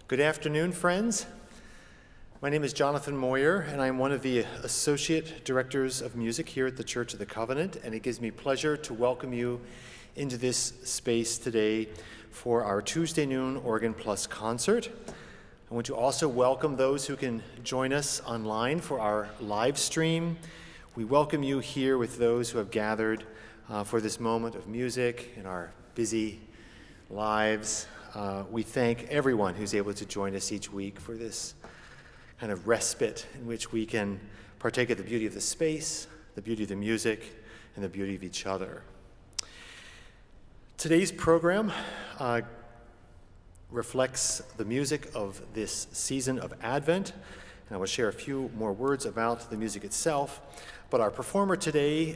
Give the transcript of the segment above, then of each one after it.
Good afternoon, friends. My name is Jonathan Moyer, and I'm one of the Associate Directors of Music here at the Church of the Covenant, and it gives me pleasure to welcome you into this space today for our Tuesday noon Organ Plus concert. I want to also welcome those who can join us online for our live stream. We welcome you here with those who have gathered for this moment of music in our busy lives. We thank everyone who's able to join us each week for this kind of respite in which we can partake of the beauty of the space, the beauty of the music, and the beauty of each other. Today's program reflects the music of this season of Advent, and I will share a few more words about the music itself. But our performer today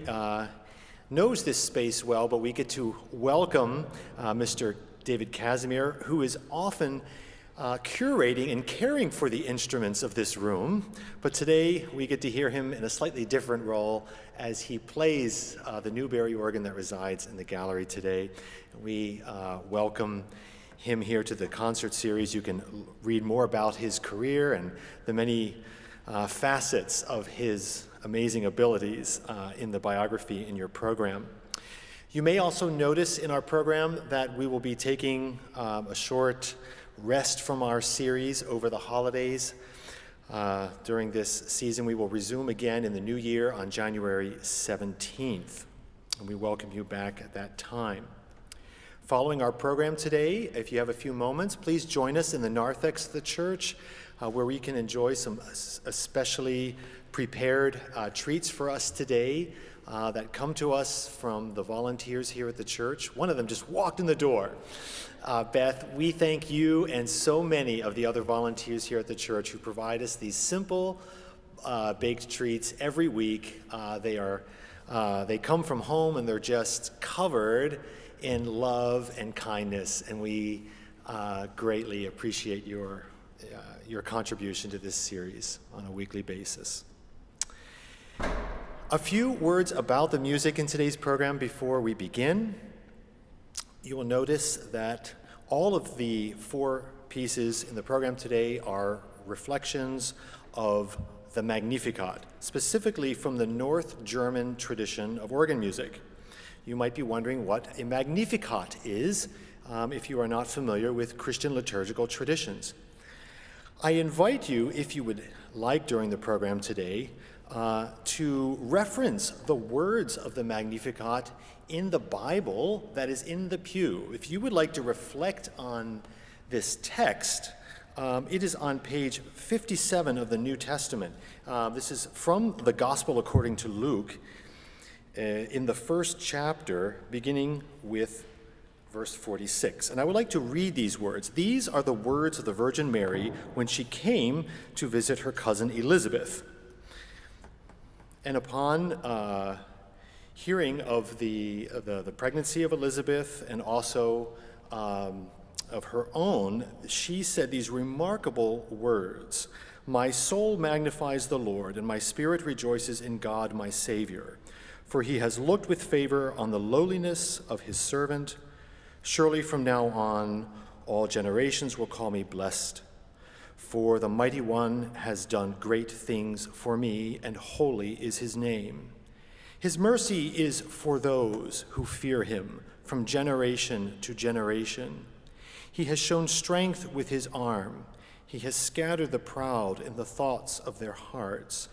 knows this space well, but we get to welcome Mr. David Kazmir, who is often curating and caring for the instruments of this room. But today we get to hear him in a slightly different role as he plays the Newberry organ that resides in the gallery today. We welcome him here to the concert series. You can read more about his career and the many facets of his amazing abilities in the biography in your program. You may also notice in our program that we will be taking a short rest from our series over the holidays. During this season, we will resume again in the new year on January 17th, and we welcome you back at that time. Following our program today, if you have a few moments, please join us in the narthex of the church, where we can enjoy some especially prepared treats for us today that come to us from the volunteers here at the church. One of them just walked in the door. Beth, we thank you and so many of the other volunteers here at the church who provide us these simple baked treats every week. They come from home and they're just covered in love and kindness, and we greatly appreciate your contribution to this series on a weekly basis. A few words about the music in today's program before we begin. You will notice that all of the four pieces in the program today are reflections of the Magnificat, specifically from the North German tradition of organ music. You might be wondering what a Magnificat is if you are not familiar with Christian liturgical traditions. I invite you, if you would like during the program today, to reference the words of the Magnificat in the Bible that is in the pew. If you would like to reflect on this text, it is on page 57 of the New Testament. This is from the Gospel according to Luke, in the first chapter, beginning with verse 46. And I would like to read these words. These are the words of the Virgin Mary when she came to visit her cousin Elizabeth. And upon hearing of the pregnancy of Elizabeth and also of her own, she said these remarkable words: "My soul magnifies the Lord, and my spirit rejoices in God my Savior, for he has looked with favor on the lowliness of his servant. Surely from now on all generations will call me blessed. For the Mighty One has done great things for me, and holy is his name. His mercy is for those who fear him from generation to generation. He has shown strength with his arm. He has scattered the proud in the thoughts of their hearts.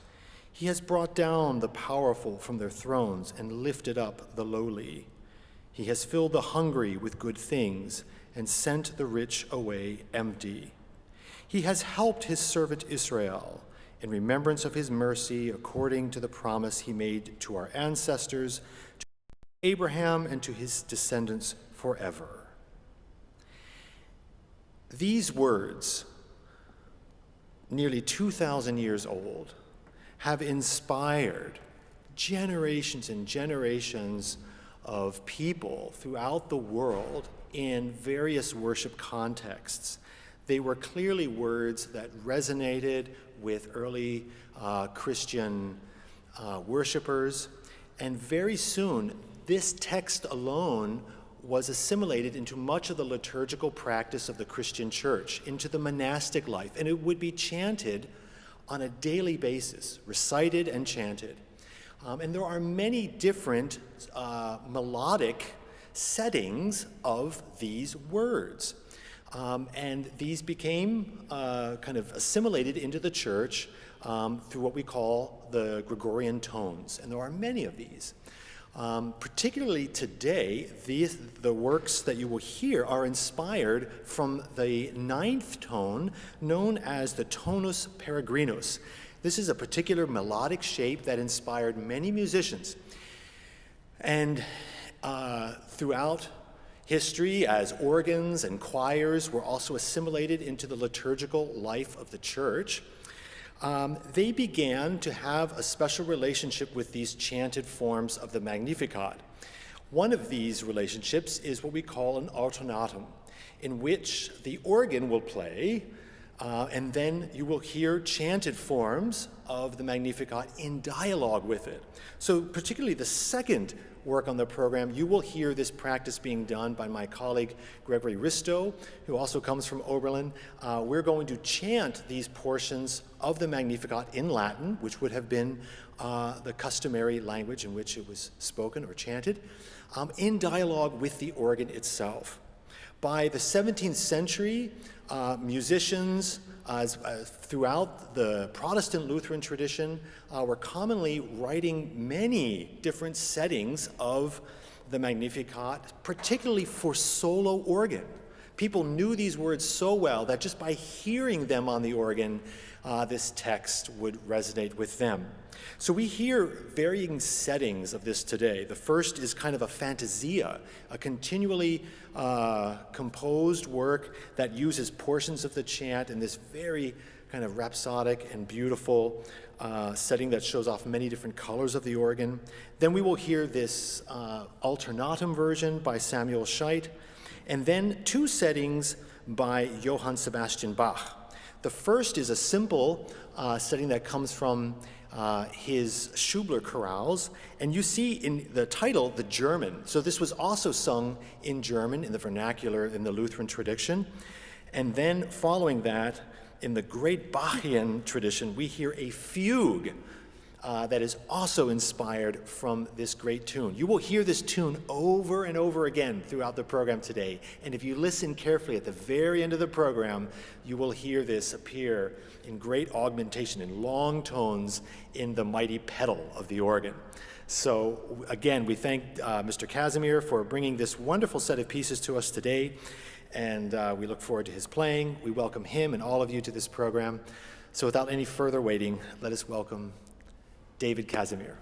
He has brought down the powerful from their thrones and lifted up the lowly. He has filled the hungry with good things and sent the rich away empty. He has helped his servant Israel in remembrance of his mercy, according to the promise he made to our ancestors, to Abraham and to his descendants forever." These words, nearly 2,000 years old, have inspired generations and generations of people throughout the world in various worship contexts. They were clearly words that resonated with early Christian worshipers, and very soon this text alone was assimilated into much of the liturgical practice of the Christian church, into the monastic life, and it would be chanted on a daily basis, recited and chanted. And there are many different melodic settings of these words. And these became kind of assimilated into the church through what we call the Gregorian tones, and there are many of these. Particularly today, the works that you will hear are inspired from the ninth tone, known as the tonus peregrinus. This is a particular melodic shape that inspired many musicians. And throughout history, as organs and choirs were also assimilated into the liturgical life of the church, they began to have a special relationship with these chanted forms of the Magnificat. One of these relationships is what we call an alternatum, in which the organ will play, and then you will hear chanted forms of the Magnificat in dialogue with it. So particularly the second work on the program, you will hear this practice being done by my colleague Gregory Risto, who also comes from Oberlin. We're going to chant these portions of the Magnificat in Latin, which would have been the customary language in which it was spoken or chanted, in dialogue with the organ itself. By the 17th century, musicians throughout the Protestant Lutheran tradition were commonly writing many different settings of the Magnificat, particularly for solo organ. People knew these words so well that just by hearing them on the organ, this text would resonate with them. So we hear varying settings of this today. The first is kind of a fantasia, a continually composed work that uses portions of the chant in this very kind of rhapsodic and beautiful setting that shows off many different colors of the organ. Then we will hear this alternatum version by Samuel Scheidt, and then two settings by Johann Sebastian Bach. The first is a simple setting that comes from his Schubler chorales, and you see in the title, the German. So this was also sung in German, in the vernacular, in the Lutheran tradition. And then following that, in the great Bachian tradition, we hear a fugue that is also inspired from this great tune. You will hear this tune over and over again throughout the program today. And if you listen carefully at the very end of the program, you will hear this appear in great augmentation, in long tones, in the mighty pedal of the organ. So again, we thank Mr. Kazmir for bringing this wonderful set of pieces to us today, and we look forward to his playing. We welcome him and all of you to this program. So without any further waiting, let us welcome David Kazmir.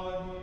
God.